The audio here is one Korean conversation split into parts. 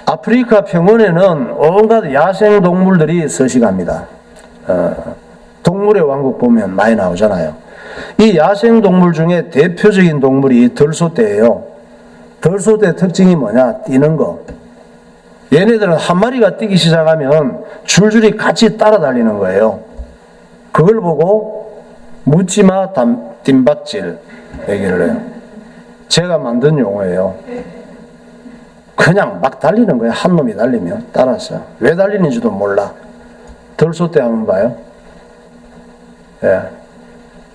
아프리카 평원에는 온갖 야생 동물들이 서식합니다. 동물의 왕국 보면 많이 나오잖아요. 이 야생 동물 중에 대표적인 동물이 들소떼예요. 들소떼 특징이 뭐냐? 뛰는 거. 얘네들은 한 마리가 뛰기 시작하면 줄줄이 같이 따라다니는 거예요. 그걸 보고 묻지마 띵박질 얘기를 해요. 제가 만든 용어예요. 그냥 막 달리는 거예요. 한 놈이 달리면 따라서. 왜 달리는지도 몰라. 들소떼 한번 봐요. 예.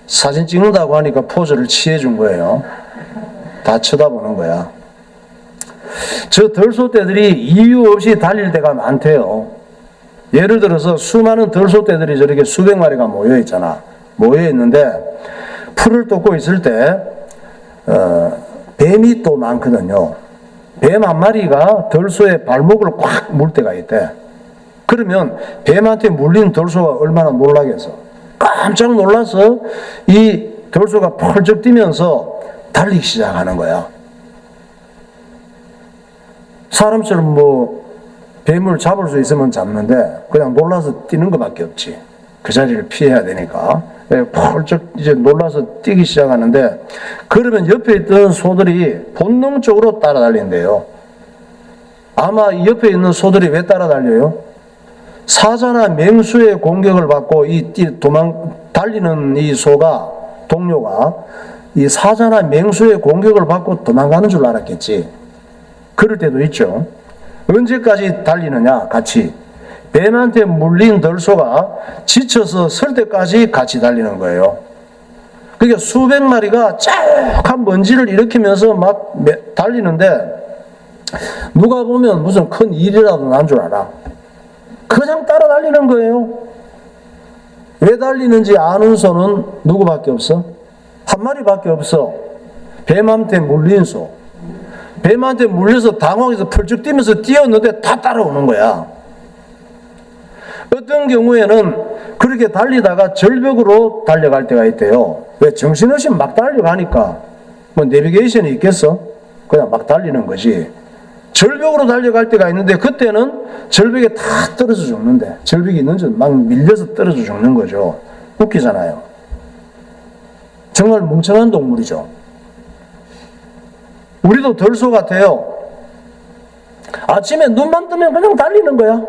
사진 찍는다고 하니까 포즈를 취해준 거예요. 다 쳐다보는 거야. 저 들소떼들이 이유 없이 달릴 때가 많대요. 예를 들어서 수많은 들소떼들이 저렇게 수백 마리가 모여 있잖아. 모여 있는데 풀을 뜯고 있을 때 뱀이 또 많거든요. 뱀 한 마리가 들소의 발목을 꽉 물 때가 있대. 그러면 뱀한테 물린 들소가 얼마나 놀라겠어. 깜짝 놀라서 이 들소가 펄쩍 뛰면서 달리기 시작하는 거야. 사람처럼 뭐 뱀을 잡을 수 있으면 잡는데 그냥 놀라서 뛰는 것밖에 없지. 그 자리를 피해야 되니까. 펄쩍 이제 놀라서 뛰기 시작하는데, 그러면 옆에 있던 소들이 본능적으로 따라달린대요. 아마 옆에 있는 소들이 왜 따라달려요? 사자나 맹수의 공격을 받고 달리는 이 소가, 동료가 이 사자나 맹수의 공격을 받고 도망가는 줄 알았겠지. 그럴 때도 있죠. 언제까지 달리느냐? 같이. 뱀한테 물린 들소가 지쳐서 설 때까지 같이 달리는 거예요. 그러니까 수백 마리가 쫙한 먼지를 일으키면서 막 달리는데, 누가 보면 무슨 큰 일이라도 난 줄 알아. 그냥 따라 달리는 거예요. 왜 달리는지 아는 소는 누구밖에 없어? 한 마리밖에 없어. 뱀한테 물린 소. 뱀한테 물려서 당황해서 펄쩍 뛰면서 뛰었는데 다 따라오는 거야. 어떤 경우에는 그렇게 달리다가 절벽으로 달려갈 때가 있대요. 왜? 정신없이 막 달려가니까. 뭐 내비게이션이 있겠어? 그냥 막 달리는 거지. 절벽으로 달려갈 때가 있는데 그때는 절벽에 다 떨어져 죽는데, 절벽이 있는지 막 밀려서 떨어져 죽는 거죠. 웃기잖아요. 정말 멍청한 동물이죠. 우리도 들소 같아요. 아침에 눈만 뜨면 그냥 달리는 거야.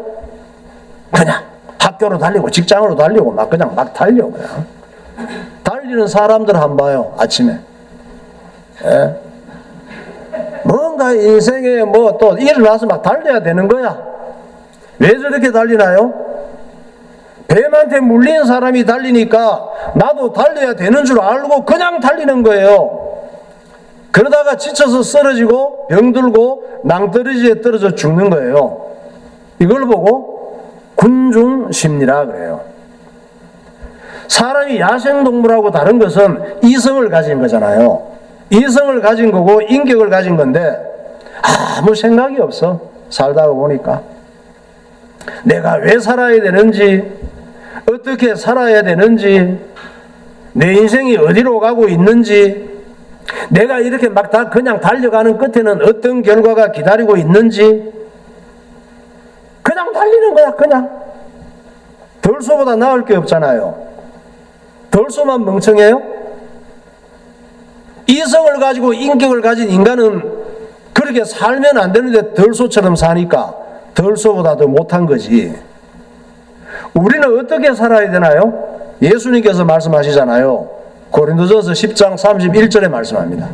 그냥 학교로 달리고 직장으로 달리고 막 그냥 막 달려. 그냥 달리는 사람들 한번 봐요. 아침에. 예? 뭔가 인생에 뭐 또 일어나서 막 달려야 되는 거야. 왜 저렇게 달리나요? 뱀한테 물린 사람이 달리니까 나도 달려야 되는 줄 알고 그냥 달리는 거예요. 그러다가 지쳐서 쓰러지고 병들고 낭떠러지에 떨어져 죽는 거예요. 이걸 보고 군중심리라 그래요. 사람이 야생동물하고 다른 것은 이성을 가진 거잖아요. 이성을 가진 거고 인격을 가진 건데 아무 생각이 없어. 살다가 보니까 내가 왜 살아야 되는지, 어떻게 살아야 되는지, 내 인생이 어디로 가고 있는지, 내가 이렇게 막 다 그냥 달려가는 끝에는 어떤 결과가 기다리고 있는지, 그냥 달리는 거야. 그냥 들소보다 나을 게 없잖아요. 들소만 멍청해요? 이성을 가지고 인격을 가진 인간은 그렇게 살면 안 되는데 들소처럼 사니까 들소보다 더 못한 거지. 우리는 어떻게 살아야 되나요? 예수님께서 말씀하시잖아요. 고린도전서 10장 31절에 말씀합니다.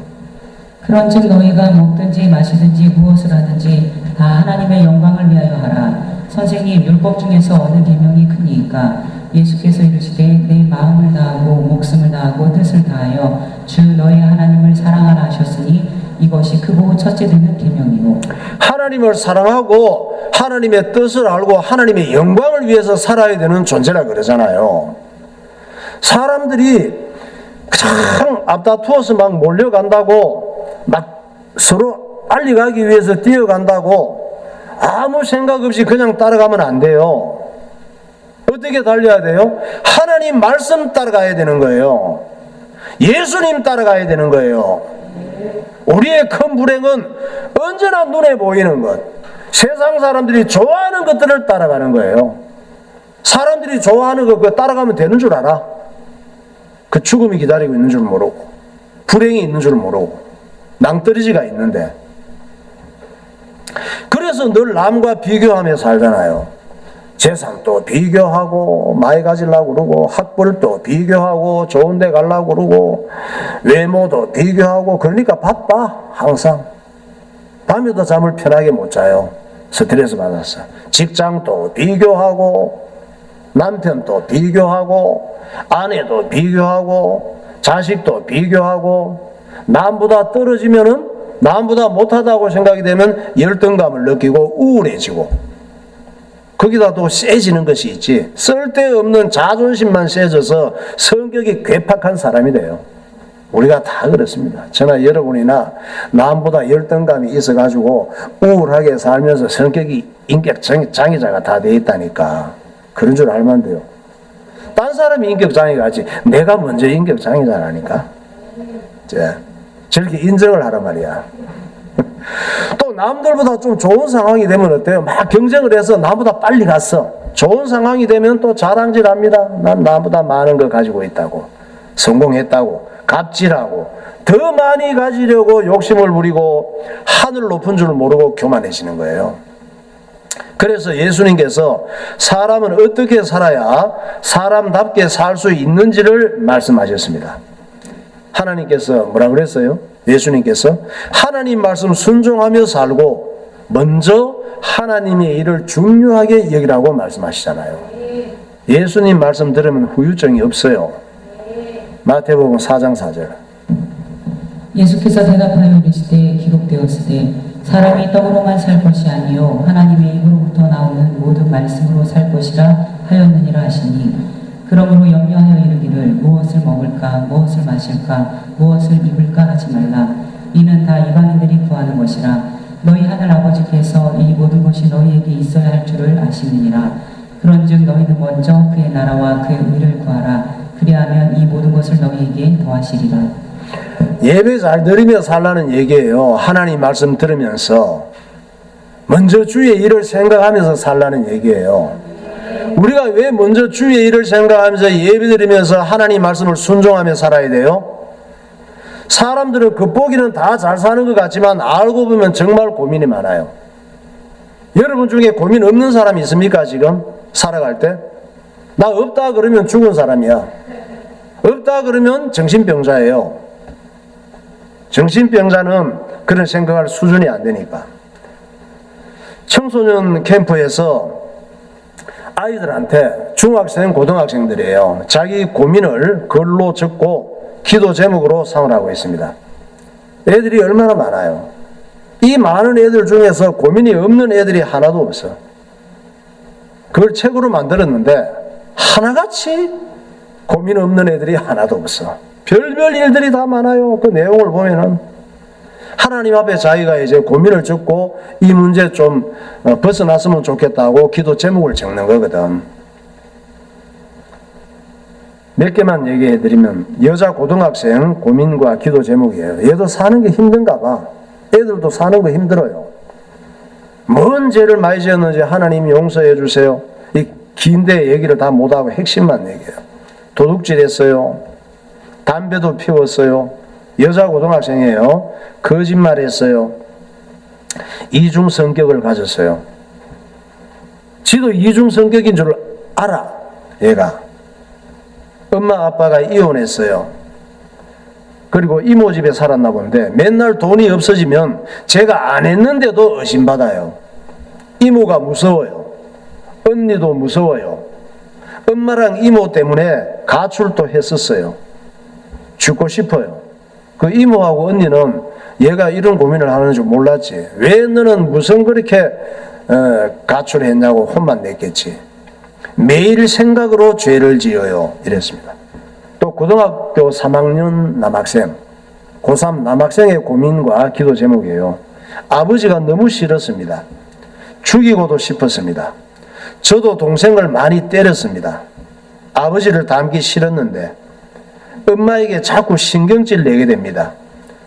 그런즉 너희가 먹든지 마시든지 무엇을 하든지 다 하나님의 영광을 위하여 하라. 선생님, 율법 중에서 어느 계명이 크니까? 예수께서 이르시되 내 마음을 다하고 목숨을 다하고 뜻을 다하여 주 너희 하나님을 사랑하라 하셨으니 이것이 크고 첫째 되는 계명이요. 하나님을 사랑하고 하나님의 뜻을 알고 하나님의 영광을 위해서 살아야 되는 존재라 그러잖아요. 사람들이 그냥 앞다투어서 막 몰려간다고, 막 서로 알리가기 위해서 뛰어간다고 아무 생각 없이 그냥 따라가면 안 돼요. 어떻게 달려야 돼요? 하나님 말씀 따라가야 되는 거예요. 예수님 따라가야 되는 거예요. 우리의 큰 불행은 언제나 눈에 보이는 것, 세상 사람들이 좋아하는 것들을 따라가는 거예요. 사람들이 좋아하는 거 그거 따라가면 되는 줄 알아? 그 죽음이 기다리고 있는 줄 모르고, 불행이 있는 줄 모르고, 낭떠러지가 있는데. 그래서 늘 남과 비교하며 살잖아요. 재산도 비교하고, 많이 가지려고 그러고, 학벌도 비교하고, 좋은 데 가려고 그러고, 외모도 비교하고, 그러니까 바빠, 항상. 밤에도 잠을 편하게 못 자요. 스트레스 받았어. 직장도 비교하고, 남편도 비교하고, 아내도 비교하고, 자식도 비교하고, 남보다 떨어지면은, 남보다 못하다고 생각이 되면 열등감을 느끼고 우울해지고, 거기다 또 세지는 것이 있지. 쓸데없는 자존심만 세져서 성격이 괴팍한 사람이 돼요. 우리가 다 그렇습니다. 저나 여러분이나 남보다 열등감이 있어가지고 우울하게 살면서 성격이 인격 장애자가 다 돼 있다니까. 그런 줄 알면 돼요. 딴 사람이 인격 장애가지 내가 먼저 인격 장애자라니까. 저렇게 인정을 하란 말이야. 또 남들보다 좀 좋은 상황이 되면 어때요? 막 경쟁을 해서 나보다 빨리 갔어. 좋은 상황이 되면 또 자랑질합니다. 난 나보다 많은 거 가지고 있다고, 성공했다고, 갑질하고, 더 많이 가지려고 욕심을 부리고 하늘 높은 줄 모르고 교만해지는 거예요. 그래서 예수님께서 사람은 어떻게 살아야 사람답게 살 수 있는지를 말씀하셨습니다. 하나님께서 뭐라 그랬어요? 예수님께서 하나님 말씀 순종하며 살고 먼저 하나님의 일을 중요하게 여기라고 말씀하시잖아요. 예수님 말씀 들으면 후유증이 없어요. 마태복음 4장 4절. 예수께서 대답하여 이르시되 기록되었으되 사람이 떡으로만 살 것이 아니요 하나님의 입으로부터 나오는 모든 말씀으로 살 것이라 하였느니라 하시니, 그러므로 염려하여 이르기를 무엇을 먹을까 무엇을 마실까 무엇을 입을까 하지 말라. 이는 다 이방인들이 구하는 것이라. 너희 하늘 아버지께서 이 모든 것이 너희에게 있어야 할 줄을 아시느니라. 그런즉 너희는 먼저 그의 나라와 그의 의를 구하라. 그리하면 이 모든 것을 너희에게 더하시리라. 예배 잘 드리며 살라는 얘기예요. 하나님 말씀 들으면서 먼저 주의 일을 생각하면서 살라는 얘기예요. 우리가 왜 먼저 주의 일을 생각하면서 예배 드리면서 하나님 말씀을 순종하며 살아야 돼요? 사람들은 겉보기는 다 잘 사는 것 같지만 알고 보면 정말 고민이 많아요. 여러분 중에 고민 없는 사람이 있습니까? 지금 살아갈 때? 나 없다 그러면 죽은 사람이야. 없다 그러면 정신병자예요. 정신병자는 그런 생각할 수준이 안 되니까. 청소년 캠프에서 아이들한테, 중학생, 고등학생들이에요, 자기 고민을 글로 적고 기도 제목으로 상을 하고 있습니다. 애들이 얼마나 많아요. 이 많은 애들 중에서 고민이 없는 애들이 하나도 없어. 그걸 책으로 만들었는데 하나같이 고민 없는 애들이 하나도 없어. 별별 일들이 다 많아요. 그 내용을 보면은 하나님 앞에 자기가 이제 고민을 적고 이 문제 좀 벗어났으면 좋겠다고 기도 제목을 적는 거거든. 몇 개만 얘기해 드리면, 여자 고등학생 고민과 기도 제목이에요. 얘도 사는 게 힘든가 봐. 애들도 사는 거 힘들어요. 뭔 죄를 많이 지었는지 하나님이 용서해 주세요. 이 긴데 얘기를 다 못하고 핵심만 얘기해요. 도둑질했어요. 담배도 피웠어요. 여자 고등학생이에요. 거짓말했어요. 이중 성격을 가졌어요. 지도 이중 성격인 줄 알아. 얘가 엄마 아빠가 이혼했어요. 그리고 이모 집에 살았나 본데 맨날 돈이 없어지면 제가 안 했는데도 의심받아요. 이모가 무서워요. 언니도 무서워요. 엄마랑 이모 때문에 가출도 했었어요. 죽고 싶어요. 그 이모하고 언니는 얘가 이런 고민을 하는 줄 몰랐지. 왜 너는 무슨 그렇게 가출했냐고 혼만 냈겠지. 매일 생각으로 죄를 지어요. 이랬습니다. 또 고등학교 3학년 남학생, 고3 남학생의 고민과 기도 제목이에요. 아버지가 너무 싫었습니다. 죽이고도 싶었습니다. 저도 동생을 많이 때렸습니다. 아버지를 닮기 싫었는데 엄마에게 자꾸 신경질 내게 됩니다.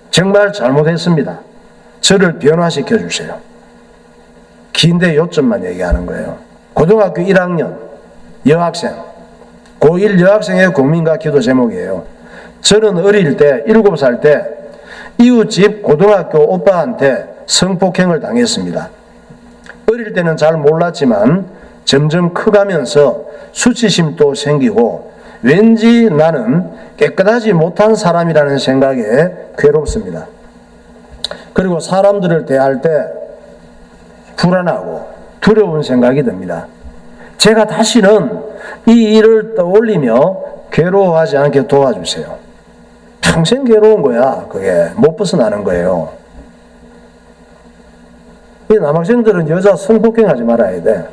정말 잘못했습니다. 저를 변화시켜 주세요. 긴데 요점만 얘기하는 거예요. 고등학교 1학년 여학생, 고1 여학생의 국민과 기도 제목이에요. 저는 어릴 때 7살 때 이웃집 고등학교 오빠한테 성폭행을 당했습니다. 어릴 때는 잘 몰랐지만 점점 커가면서 수치심도 생기고 왠지 나는 깨끗하지 못한 사람이라는 생각에 괴롭습니다. 그리고 사람들을 대할 때 불안하고 두려운 생각이 듭니다. 제가 다시는 이 일을 떠올리며 괴로워하지 않게 도와주세요. 평생 괴로운 거야. 그게 못 벗어나는 거예요. 이 남학생들은 여자 성폭행하지 말아야 돼.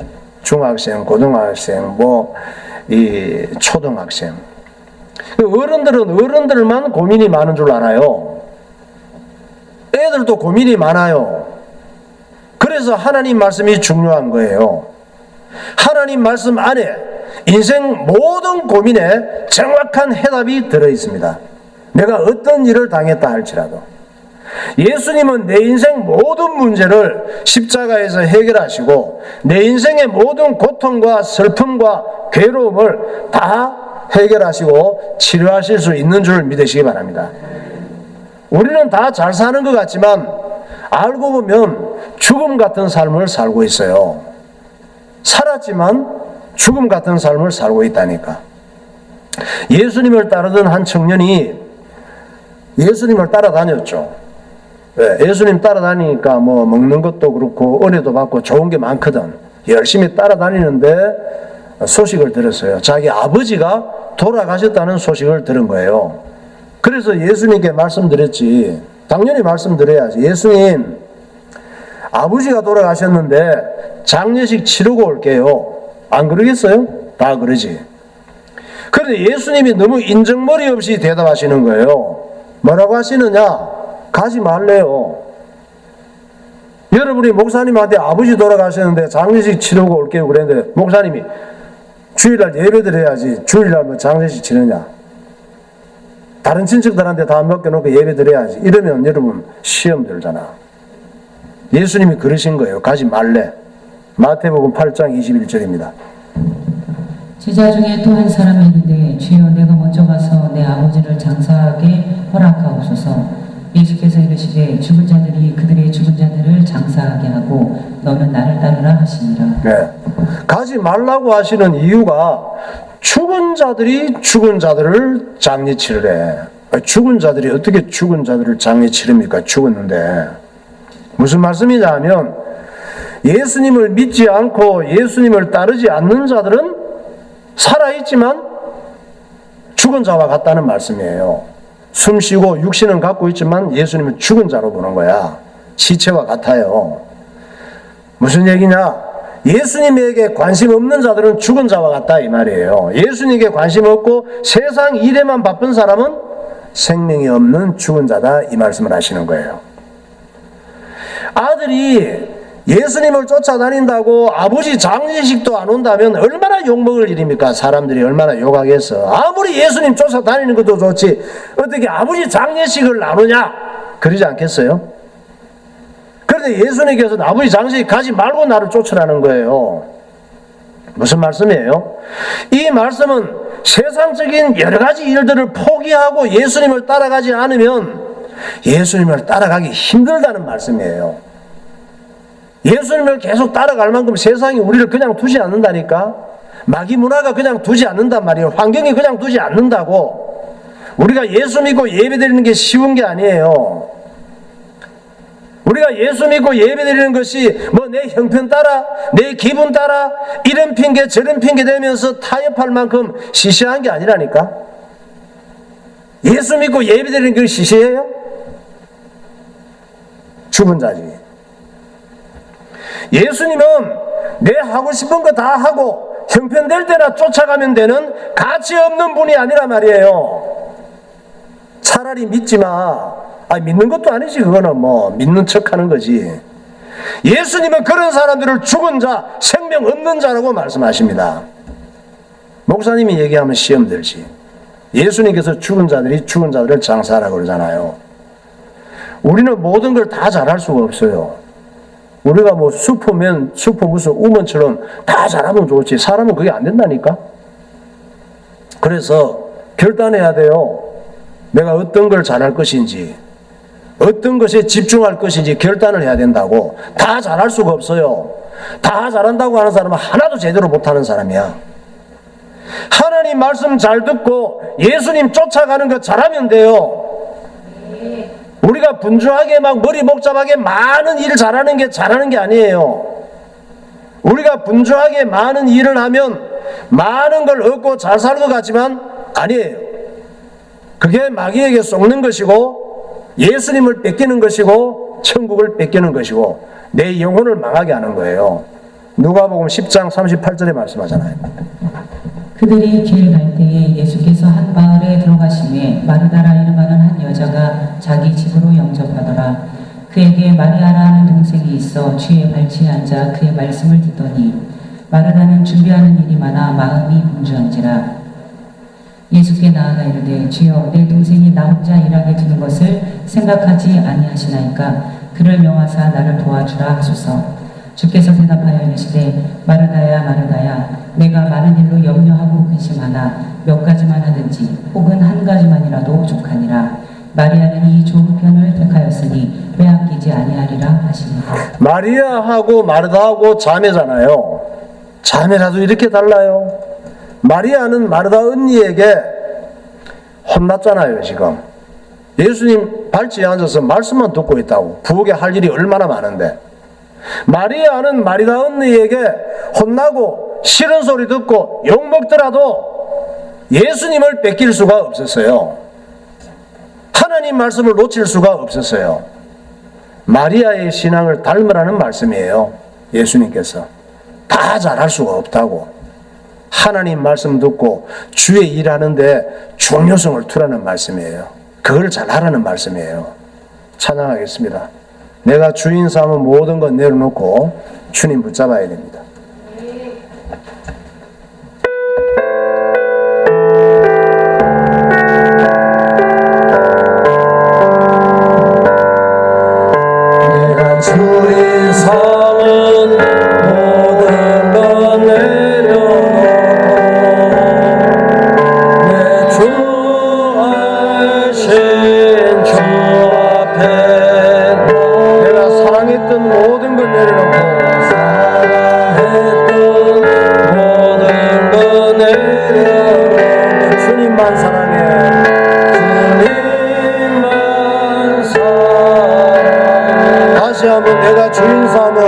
중학생, 고등학생, 이 초등학생. 어른들은 어른들만 고민이 많은 줄 알아요. 애들도 고민이 많아요. 그래서 하나님 말씀이 중요한 거예요. 하나님 말씀 안에 인생 모든 고민에 정확한 해답이 들어있습니다. 내가 어떤 일을 당했다 할지라도 예수님은 내 인생 모든 문제를 십자가에서 해결하시고 내 인생의 모든 고통과 슬픔과 괴로움을 다 해결하시고 치료하실 수 있는 줄 믿으시기 바랍니다. 우리는 다 잘 사는 것 같지만 알고 보면 죽음 같은 삶을 살고 있어요. 살았지만 죽음 같은 삶을 살고 있다니까. 예수님을 따르던 한 청년이 예수님을 따라다녔죠. 예수님 따라다니니까 먹는 것도 그렇고 은혜도 받고 좋은 게 많거든. 열심히 따라다니는데 소식을 들었어요. 자기 아버지가 돌아가셨다는 소식을 들은 거예요. 그래서 예수님께 말씀드렸지. 당연히 말씀드려야지. 예수님, 아버지가 돌아가셨는데 장례식 치르고 올게요. 안 그러겠어요? 다 그러지. 그런데 예수님이 너무 인정머리 없이 대답하시는 거예요. 뭐라고 하시느냐? 가지 말래요. 여러분이 목사님한테 아버지 돌아가셨는데 장례식 치르고 올게요 그랬는데 목사님이 주일날 예배 드려야지 주일날 장례식 치르냐? 다른 친척들한테 다 맡겨놓고 예배 드려야지. 이러면 여러분 시험 들잖아. 예수님이 그러신 거예요. 가지 말래. 마태복음 8장 21절입니다. 제자 중에 또 한 사람이 있는데 주여 내가 먼저 가서 내 아버지를 장사하게 허락하옵소서. 예수께서 이르시되 죽은 자들이 그들의 죽은 자들을 장사하게 하고 너는 나를 따르라 하시니라. 네. 가지 말라고 하시는 이유가 죽은 자들이 죽은 자들을 장례 치르래. 죽은 자들이 어떻게 죽은 자들을 장례 치릅니까? 죽었는데. 무슨 말씀이냐 하면 예수님을 믿지 않고 예수님을 따르지 않는 자들은 살아있지만 죽은 자와 같다는 말씀이에요. 숨쉬고 육신은 갖고 있지만 예수님은 죽은 자로 보는 거야. 시체와 같아요. 무슨 얘기냐? 예수님에게 관심 없는 자들은 죽은 자와 같다 이 말이에요. 예수님에게 관심 없고 세상 일에만 바쁜 사람은 생명이 없는 죽은 자다 이 말씀을 하시는 거예요. 아들이 예수님을 쫓아다닌다고 아버지 장례식도 안 온다면 얼마나 욕먹을 일입니까? 사람들이 얼마나 욕하겠어. 아무리 예수님 쫓아다니는 것도 좋지 어떻게 아버지 장례식을 안 오냐? 그러지 않겠어요? 그런데 예수님께서는 아버지 장례식 가지 말고 나를 쫓으라는 거예요. 무슨 말씀이에요? 이 말씀은 세상적인 여러 가지 일들을 포기하고 예수님을 따라가지 않으면 예수님을 따라가기 힘들다는 말씀이에요. 예수님을 계속 따라갈 만큼 세상이 우리를 그냥 두지 않는다니까. 마귀 문화가 그냥 두지 않는단 말이에요. 환경이 그냥 두지 않는다고. 우리가 예수 믿고 예배드리는 게 쉬운 게 아니에요. 우리가 예수 믿고 예배드리는 것이 내 형편 따라 내 기분 따라 이런 핑계 저런 핑계 대면서 타협할 만큼 시시한 게 아니라니까. 예수 믿고 예배드리는 게 시시해요? 죽은 자지. 예수님은 내 하고 싶은 거 다 하고 형편될 때나 쫓아가면 되는 가치 없는 분이 아니라 말이에요. 차라리 믿지 마. 믿는 것도 아니지. 그거는 믿는 척 하는 거지. 예수님은 그런 사람들을 죽은 자, 생명 없는 자라고 말씀하십니다. 목사님이 얘기하면 시험 들지. 예수님께서 죽은 자들이 죽은 자들을 장사하라고 그러잖아요. 우리는 모든 걸 다 잘할 수가 없어요. 우리가 뭐 슈퍼맨, 슈퍼 무슨 우먼처럼 다 잘하면 좋지. 사람은 그게 안 된다니까. 그래서 결단해야 돼요. 내가 어떤 걸 잘할 것인지, 어떤 것에 집중할 것인지 결단을 해야 된다고. 다 잘할 수가 없어요. 다 잘한다고 하는 사람은 하나도 제대로 못하는 사람이야. 하나님 말씀 잘 듣고 예수님 쫓아가는 거 잘하면 돼요. 우리가 분주하게 막 머리 복잡하게 많은 일을 잘하는 게 아니에요. 우리가 분주하게 많은 일을 하면 많은 걸 얻고 잘 살 것 같지만 아니에요. 그게 마귀에게 속는 것이고 예수님을 뺏기는 것이고 천국을 뺏기는 것이고 내 영혼을 망하게 하는 거예요. 누가복음 10장 38절에 말씀하잖아요. 그들이 길 갈 때에 예수께서 한 마을에 들어가심에 마르다라 이름하는 한 여자가 자기 집으로 영접하더라. 그에게 마리아라 하는 동생이 있어 주의 발치에 앉아 그의 말씀을 듣더니 마르다는 준비하는 일이 많아 마음이 분주한지라. 예수께 나아가 이르되 주여 내 동생이 나 혼자 일하게 두는 것을 생각하지 아니하시나이까 그를 명하사 나를 도와주라 하소서. 주께서 대답하여 이르시되 마르다야 마르다야 내가 많은 일로 염려하고 근심하나 몇 가지만 하든지 혹은 한 가지만이라도 족하니라. 마리아는 이 좋은 편을 택하였으니 빼앗기지 아니하리라 하시니라. 마리아하고 마르다하고 자매잖아요. 자매라도 이렇게 달라요. 마리아는 마르다 언니에게 혼났잖아요. 지금 예수님 발치에 앉아서 말씀만 듣고 있다고. 부엌에 할 일이 얼마나 많은데. 마리아는 마리다 언니에게 혼나고 싫은 소리 듣고 욕먹더라도 예수님을 뺏길 수가 없었어요. 하나님 말씀을 놓칠 수가 없었어요. 마리아의 신앙을 닮으라는 말씀이에요. 예수님께서 다 잘할 수가 없다고. 하나님 말씀 듣고 주의 일하는데 중요성을 두라는 말씀이에요. 그걸 잘하라는 말씀이에요. 찬양하겠습니다. 내가 주인 삼은 모든 것 내려놓고 주님 붙잡아야 됩니다. 내가 주인 삼은 모든 것 내려놓고 내 주 알신 주 앞에 사랑했던 모든 것 내려놓고 사랑했던 모든 것 내려놓고 주님만 사랑해. 주님만 사랑해. 다시 한번 내가 주인 삼은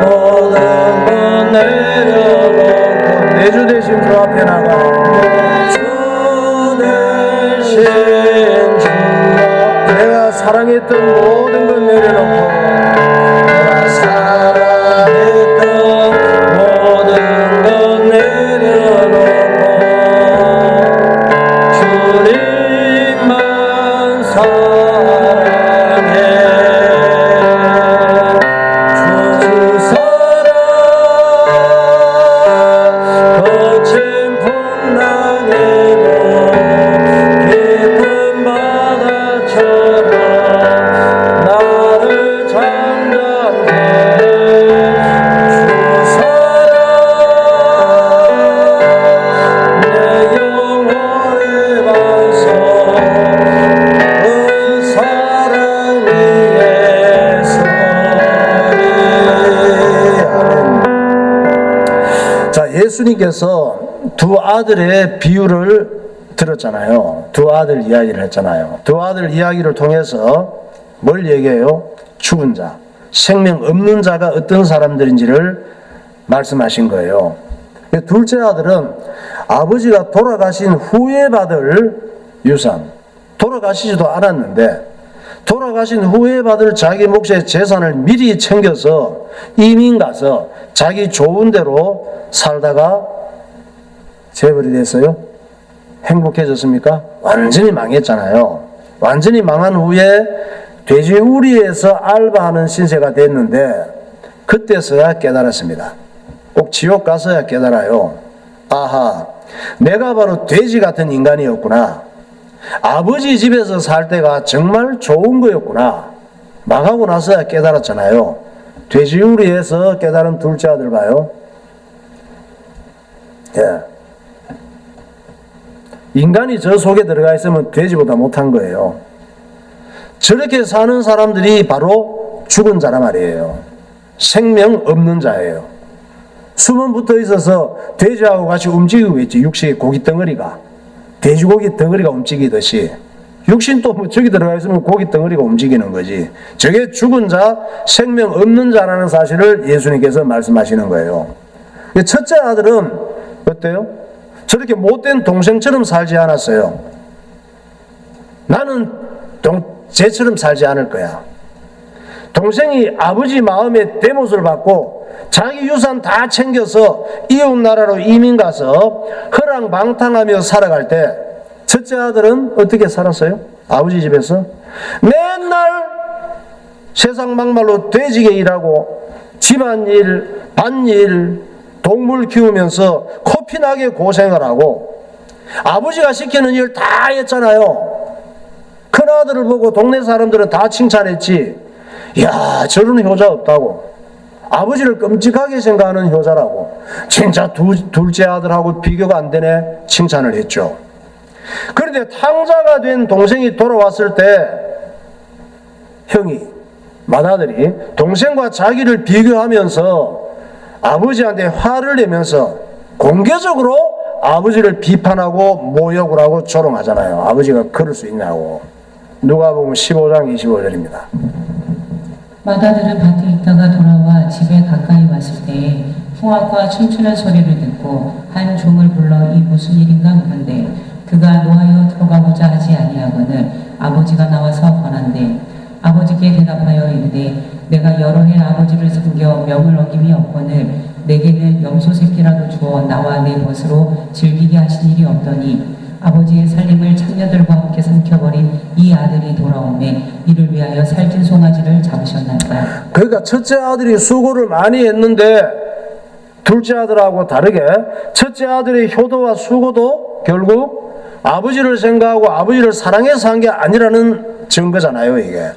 모든 것 내려놓고 내 주 대신 주 앞에 나가. 내가 사랑했던 모든 것 내려놓고 내가 사랑했던 모든 것 내려놓고 주님만 사랑해. 주 사랑 거친 풍랑에도 예수님께서 두 아들의 비유를 들었잖아요. 두 아들 이야기를 했잖아요. 두 아들 이야기를 통해서 뭘 얘기해요? 죽은 자, 생명 없는 자가 어떤 사람들인지를 말씀하신 거예요. 둘째 아들은 아버지가 돌아가신 후에 받을 유산, 돌아가시지도 않았는데 돌아가신 후에 받을 자기 몫의 재산을 미리 챙겨서 이민 가서 자기 좋은 대로 살다가 재벌이 됐어요? 행복해졌습니까? 완전히 망했잖아요. 완전히 망한 후에 돼지우리에서 알바하는 신세가 됐는데 그때서야 깨달았습니다. 꼭 지옥 가서야 깨달아요. 아하, 내가 바로 돼지 같은 인간이었구나. 아버지 집에서 살 때가 정말 좋은 거였구나. 망하고 나서야 깨달았잖아요. 돼지우리에서 깨달은 둘째 아들 봐요. 예. 인간이 저 속에 들어가 있으면 돼지보다 못한 거예요. 저렇게 사는 사람들이 바로 죽은 자라 말이에요. 생명 없는 자예요. 숨은 붙어 있어서 돼지하고 같이 움직이고 있지. 육식의 고기 덩어리가, 돼지고기 덩어리가 움직이듯이 육신도 뭐 저기 들어가 있으면 고기 덩어리가 움직이는 거지. 저게 죽은 자, 생명 없는 자라는 사실을 예수님께서 말씀하시는 거예요. 첫째 아들은 어때요? 저렇게 못된 동생처럼 살지 않았어요. 나는 쟤처럼 살지 않을 거야. 동생이 아버지 마음에 대못을 받고 자기 유산 다 챙겨서 이웃 나라로 이민 가서 허랑방탕하며 살아갈 때 첫째 아들은 어떻게 살았어요? 아버지 집에서 맨날 세상 막말로 돼지게 일하고 집안일, 밭일, 동물 키우면서 코피나게 고생을 하고 아버지가 시키는 일 다 했잖아요. 큰아들을 보고 동네 사람들은 다 칭찬했지. 야, 저런 효자 없다고. 아버지를 끔찍하게 생각하는 효자라고. 진짜 둘째 아들하고 비교가 안 되네 칭찬을 했죠. 그런데 탕자가 된 동생이 돌아왔을 때 형이, 맏아들이 동생과 자기를 비교하면서 아버지한테 화를 내면서 공개적으로 아버지를 비판하고 모욕을 하고 조롱하잖아요. 아버지가 그럴 수 있냐고. 누가복음 15장 25절입니다. 맏아들은 밭에 있다가 돌아와 집에 가까이 왔을 때 풍악과 춤추는 소리를 듣고 한 종을 불러 이 무슨 일인가 묻는데 그가 노하여 들어가고자 하지 아니하거늘 아버지가 나와서 권한대 아버지께 대답하여 이르되 내가 여러 해 아버지를 섬겨 명을 어김이 없거늘 내게는 염소 새끼라도 주어 나와 내 벗으로 즐기게 하신 일이 없더니 아버지의 살림을 창녀들과 함께 삼켜버린 이 아들이 돌아오매 이를 위하여 살찐 송아지를 잡으셨나이다. 그러니까 첫째 아들이 수고를 많이 했는데 둘째 아들하고 다르게 첫째 아들의 효도와 수고도 결국 아버지를 생각하고 아버지를 사랑해서 한 게 아니라는 증거잖아요. 이게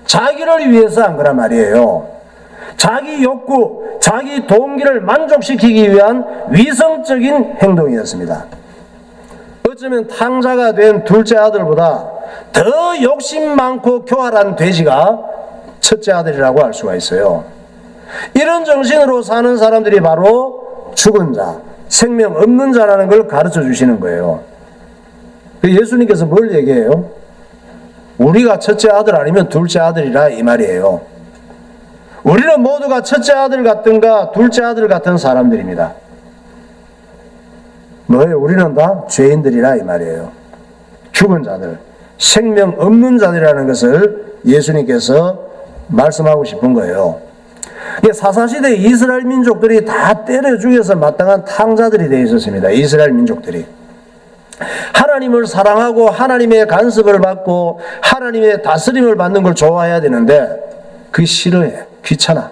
자기를 위해서 한 거란 말이에요. 자기 욕구, 자기 동기를 만족시키기 위한 위성적인 행동이었습니다. 어쩌면 탕자가 된 둘째 아들보다 더 욕심 많고 교활한 돼지가 첫째 아들이라고 할 수가 있어요. 이런 정신으로 사는 사람들이 바로 죽은 자, 생명 없는 자라는 걸 가르쳐 주시는 거예요. 예수님께서 뭘 얘기해요? 우리가 첫째 아들 아니면 둘째 아들이라 이 말이에요. 우리는 모두가 첫째 아들 같든가 둘째 아들 같은 사람들입니다. 뭐예요? 우리는 다 죄인들이라 이 말이에요. 죽은 자들, 생명 없는 자들이라는 것을 예수님께서 말씀하고 싶은 거예요. 사사시대 이스라엘 민족들이 다 때려 죽여서 마땅한 탕자들이 되어 있었습니다. 이스라엘 민족들이. 하나님을 사랑하고 하나님의 간섭을 받고 하나님의 다스림을 받는 걸 좋아해야 되는데 그게 싫어해. 귀찮아.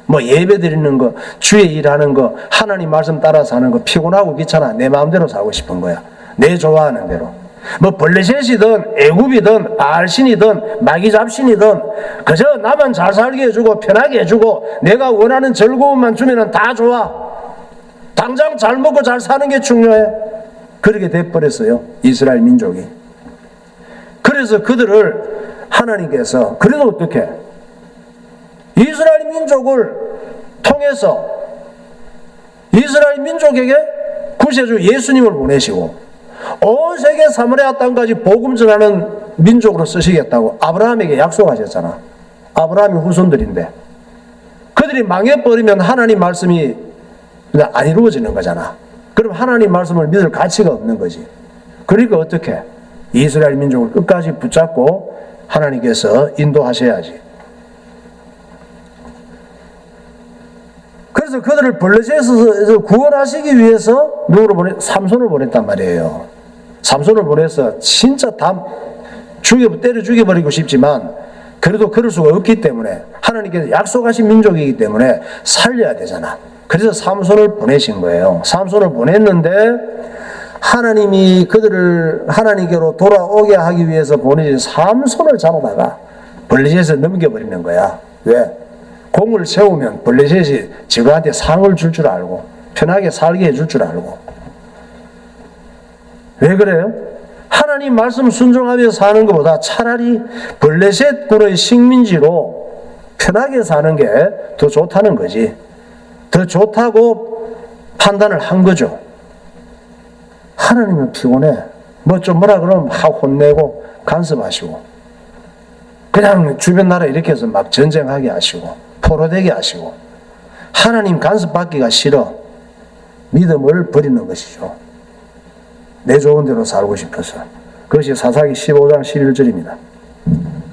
뭐 예배 드리는 거, 주의 일하는 거, 하나님 말씀 따라서 하는 거 피곤하고 귀찮아. 내 마음대로 살고 싶은 거야. 내 좋아하는 대로. 뭐 블레셋이든 애굽이든 바알신이든 마귀잡신이든 그저 나만 잘 살게 해주고 편하게 해주고 내가 원하는 즐거움만 주면은 다 좋아. 당장 잘 먹고 잘 사는 게 중요해. 그렇게 돼버렸어요. 이스라엘 민족이. 그래서 그들을 하나님께서 그래도 어떻게 이스라엘 민족을 통해서 이스라엘 민족에게 구세주 예수님을 보내시고 온 세계 사마리아 땅까지 복음 전하는 민족으로 쓰시겠다고 아브라함에게 약속하셨잖아. 아브라함이 후손들인데 그들이 망해버리면 하나님 말씀이 그냥 안 이루어지는 거잖아. 그럼 하나님 말씀을 믿을 가치가 없는 거지. 그러니까 어떻게 이스라엘 민족을 끝까지 붙잡고 하나님께서 인도하셔야지. 그래서 그들을 블레셋에서 구원하시기 위해서 누구를 삼손을 보냈단 말이에요. 삼손을 보내서 진짜 다 때려 죽여버리고 싶지만 그래도 그럴 수가 없기 때문에 하나님께서 약속하신 민족이기 때문에 살려야 되잖아. 그래서 삼손을 보내신 거예요. 삼손을 보냈는데 하나님이 그들을 하나님께로 돌아오게 하기 위해서 보내신 삼손을 잡아다가 블레셋에 넘겨버리는 거야. 왜? 공을 세우면 블레셋이 저거한테 상을 줄 줄 알고 편하게 살게 해줄 줄 알고. 왜 그래요? 하나님 말씀 순종하며 사는 것보다 차라리 블레셋 군의 식민지로 편하게 사는 게 더 좋다는 거지. 더 좋다고 판단을 한 거죠. 하나님은 피곤해. 뭐 좀 뭐라 그러면 막 혼내고 간섭하시고 그냥 주변 나라 이렇게 해서 막 전쟁하게 하시고 포로되게 하시고 하나님 간섭받기가 싫어. 믿음을 버리는 것이죠. 내 좋은 대로 살고 싶어서. 그것이 사사기 15장 11절입니다.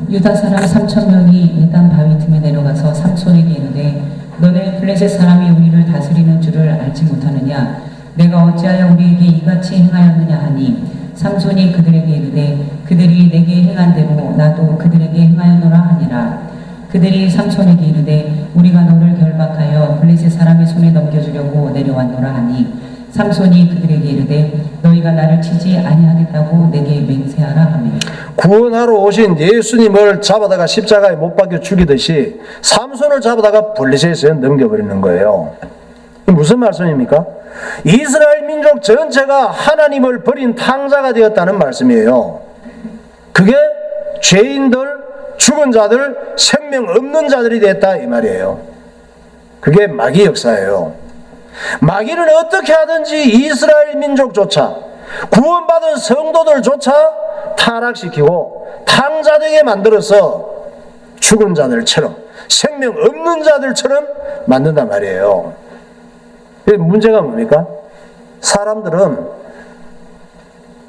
유다 사람 3,000명이 예단 바위 틈에 내려가서 삼손에게 이르되 너네 블레셋 사람이 우리를 다스리는 줄을 알지 못하느냐? 내가 어찌하여 우리에게 이같이 행하였느냐 하니 삼손이 그들에게 이르되 그들이 내게 행한 대로 나도 그들에게 행하였노라 하니라. 그들이 삼손에게 이르되 우리가 너를 결박하여 블레셋 사람의 손에 넘겨주려고 내려왔노라 하니 삼손이 그들에게 이르되 너희가 나를 치지 아니하겠다고 내게 맹세하라 하며 구원하러 오신 예수님을 잡아다가 십자가에 못 박혀 죽이듯이 삼손을 잡아다가 블레셋에 넘겨버리는 거예요. 무슨 말씀입니까? 이스라엘 민족 전체가 하나님을 버린 탕자가 되었다는 말씀이에요. 그게 죄인들, 죽은 자들, 생명 없는 자들이 됐다 이 말이에요. 그게 마귀 역사예요. 마귀는 어떻게 하든지 이스라엘 민족조차 구원받은 성도들조차 타락시키고 탕자되게 만들어서 죽은 자들처럼 생명 없는 자들처럼 만든단 말이에요. 문제가 뭡니까? 사람들은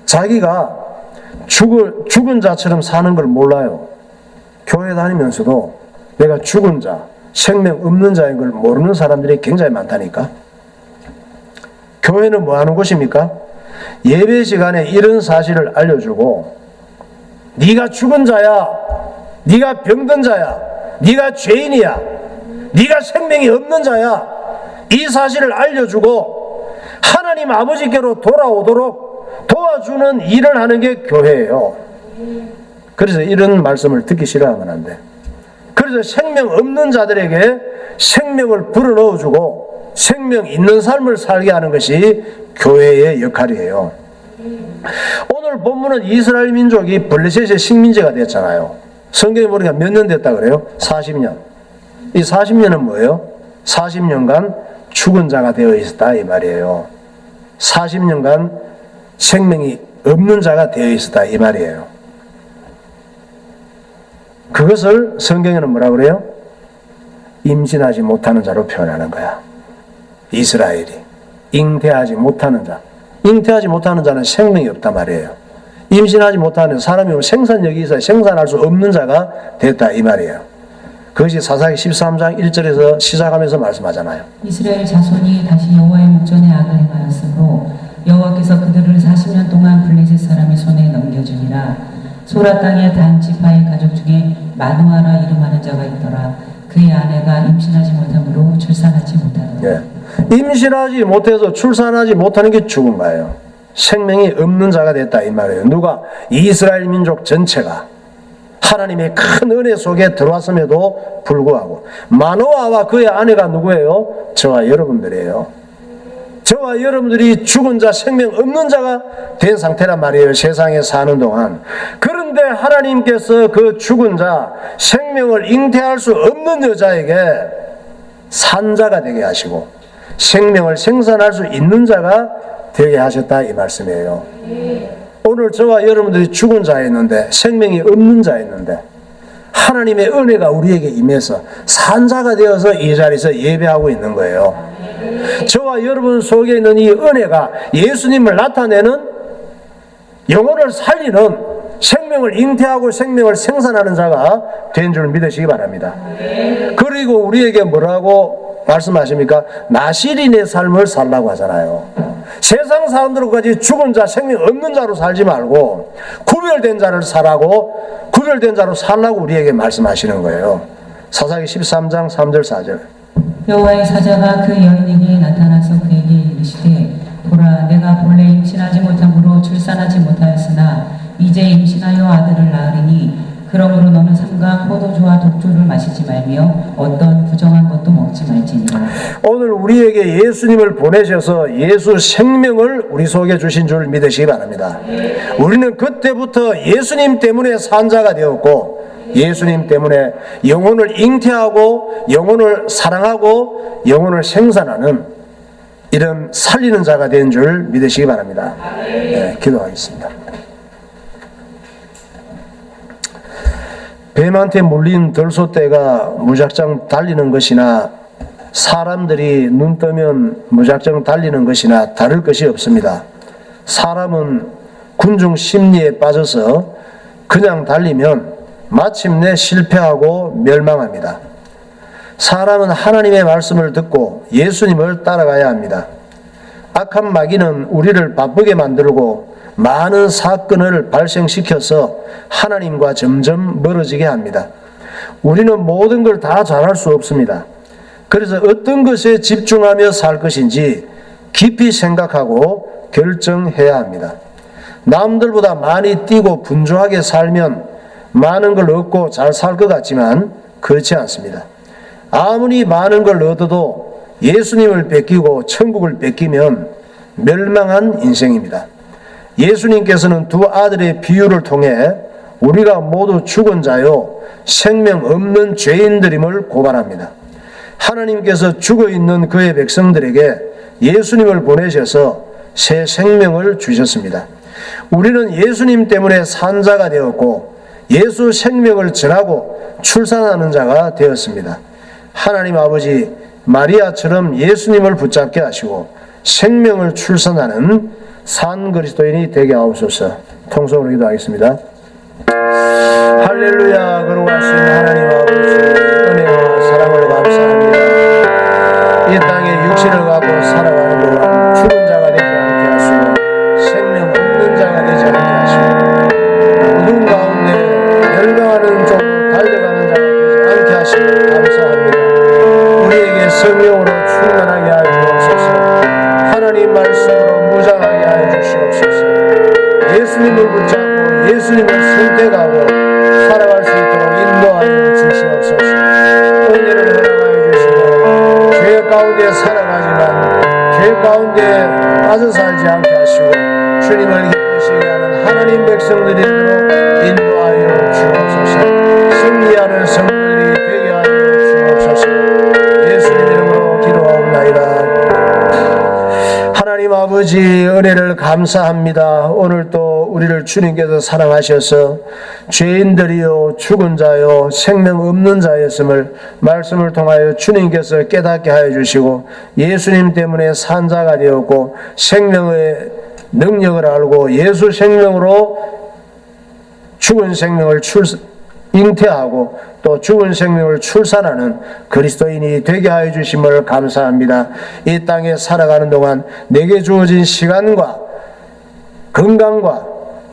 자기가 죽은 자처럼 사는 걸 몰라요. 교회 다니면서도 내가 죽은 자, 생명 없는 자인 걸 모르는 사람들이 굉장히 많다니까. 교회는 뭐 하는 곳입니까? 예배 시간에 이런 사실을 알려주고 네가 죽은 자야, 네가 병든 자야, 네가 죄인이야, 네가 생명이 없는 자야, 이 사실을 알려주고 하나님 아버지께로 돌아오도록 도와주는 일을 하는 게 교회예요. 그래서 이런 말씀을 듣기 싫어하면 안 돼. 그래서 생명 없는 자들에게 생명을 불어넣어주고 생명 있는 삶을 살게 하는 것이 교회의 역할이에요. 오늘 본문은 이스라엘 민족이 블레셋의 식민지가 됐잖아요. 성경에 보니까 몇 년 됐다 그래요? 40년. 이 40년은 뭐예요? 40년간 죽은 자가 되어 있었다 이 말이에요. 40년간 생명이 없는 자가 되어 있었다 이 말이에요. 그것을 성경에는 뭐라 그래요? 임신하지 못하는 자로 표현하는 거야. 이스라엘이 잉태하지 못하는 자. 잉태하지 못하는 자는 생명이 없단 말이에요. 임신하지 못하는 사람이 생산력이 있어야 생산할 수 없는 자가 됐다 이 말이에요. 그것이 사사기 13장 1절에서 시작하면서 말씀하잖아요. 이스라엘 자손이 다시 여호와의 목전에 악을 행하였으므로 여호와께서 그들을 40년 동안 블레셋 사람의 손에 넘겨주니라. 소라 땅의 단 지파의 가족 중에 마누아라 이름하는 자가 있더라. 그의 아내가 임신하지 못함으로 출산하지 못하더라. 예. 임신하지 못해서 출산하지 못하는 게 죽은 거예요. 생명이 없는 자가 됐다 이 말이에요. 누가? 이스라엘 민족 전체가 하나님의 큰 은혜 속에 들어왔음에도 불구하고 마노아와 그의 아내가 누구예요? 저와 여러분들이에요. 저와 여러분들이 죽은 자, 생명 없는 자가 된 상태란 말이에요. 세상에 사는 동안. 그런데 하나님께서 그 죽은 자, 생명을 잉태할 수 없는 여자에게 산자가 되게 하시고 생명을 생산할 수 있는 자가 되게 하셨다 이 말씀이에요. 오늘 저와 여러분들이 죽은 자였는데 생명이 없는 자였는데 하나님의 은혜가 우리에게 임해서 산자가 되어서 이 자리에서 예배하고 있는 거예요. 저와 여러분 속에 있는 이 은혜가 예수님을 나타내는 영혼을 살리는 생명을 잉태하고 생명을 생산하는 자가 된 줄 믿으시기 바랍니다. 그리고 우리에게 뭐라고 말씀하십니까? 나실인의 삶을 살라고 하잖아요. 세상 사람들과같이 죽은 자, 생명 없는 자로 살지 말고 구별된 자를 살라고, 구별된 자로 살라고 우리에게 말씀하시는 거예요. 사사기 13장 3절 4절. 여호와의 사자가 그 여인에게 나타나서 그에게 이르시되 보라 내가 내가 본래 임신하지 못함으로 출산하지 못하였으나 이제 임신하여 아들을 낳으리니 그러므로 너는 삼가 포도주와 독주를 마시지 말며 어떤 부정한 것도 먹지 말지니라. 오늘 우리에게 예수님을 보내셔서 예수 생명을 우리 속에 주신 줄 믿으시기 바랍니다. 우리는 그때부터 예수님 때문에 산 자가 되었고 예수님 때문에 영혼을 잉태하고 영혼을 사랑하고 영혼을 생산하는 이런 살리는 자가 된 줄 믿으시기 바랍니다. 네, 기도하겠습니다. 뱀한테 물린 들소떼가 무작정 달리는 것이나 사람들이 눈 뜨면 무작정 달리는 것이나 다를 것이 없습니다. 사람은 군중 심리에 빠져서 그냥 달리면 마침내 실패하고 멸망합니다. 사람은 하나님의 말씀을 듣고 예수님을 따라가야 합니다. 악한 마귀는 우리를 바쁘게 만들고 많은 사건을 발생시켜서 하나님과 점점 멀어지게 합니다. 우리는 모든 걸 다 잘할 수 없습니다. 그래서 어떤 것에 집중하며 살 것인지 깊이 생각하고 결정해야 합니다. 남들보다 많이 뛰고 분주하게 살면 많은 걸 얻고 잘 살 것 같지만 그렇지 않습니다. 아무리 많은 걸 얻어도 예수님을 뺏기고 천국을 뺏기면 멸망한 인생입니다. 예수님께서는 두 아들의 비유를 통해 우리가 모두 죽은 자요 생명 없는 죄인들임을 고발합니다. 하나님께서 죽어있는 그의 백성들에게 예수님을 보내셔서 새 생명을 주셨습니다. 우리는 예수님 때문에 산 자가 되었고 예수 생명을 전하고 출산하는 자가 되었습니다. 하나님 아버지 마리아처럼 예수님을 붙잡게 하시고 생명을 출산하는 산 그리스도인이 되게 하옵소서. 통성으로 기도하겠습니다. 할렐루야. 거룩하신 하나님 아버지 은혜와 사랑을 감사합니다. 이 땅에 육신을 갖고 살아가는 동안 죽은 자가 되지 않게 하시고 생명 없는 자가 되지 않게 하시고 어둠 가운데 멸망하는 쪽으로 달려가는 자가 되지 않게 하시고 감사합니다. 우리에게 성령으로 충만하게 하여 주옵소서. 하나님 말씀으로 무장하게 하여 주시옵소서. 예수님을 붙잡고 예수님을 선택하고 살아갈 수 있도록 인도하여 주시옵소서. 은혜를 허락하여 주시고 죄 가운데 살아가지만 죄 가운데 빠져 살지 않게 하시고 주님을 기쁘시게 하는 하나님 백성들이 되도록 인도하여 주옵소서. 승리하는 성도들이 되게 하여 주옵소서. 예수님 이름으로 기도하옵나이다. 하나님 아버지 은혜를 감사합니다. 오늘 또 우리를 주님께서 사랑하셔서 죄인들이요 죽은 자요 생명 없는 자였음을 말씀을 통하여 주님께서 깨닫게 하여 주시고 예수님 때문에 산 자가 되었고 생명의 능력을 알고 예수 생명으로 죽은 생명을 잉태하고 또 죽은 생명을 출산하는 그리스도인이 되게 하여 주심을 감사합니다. 이 땅에 살아가는 동안 내게 주어진 시간과 건강과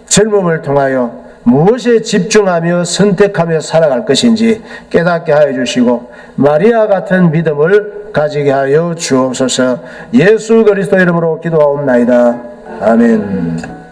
젊음을 통하여 무엇에 집중하며 선택하며 살아갈 것인지 깨닫게 하여 주시고 마리아 같은 믿음을 가지게 하여 주옵소서. 예수 그리스도 이름으로 기도하옵나이다. 아멘.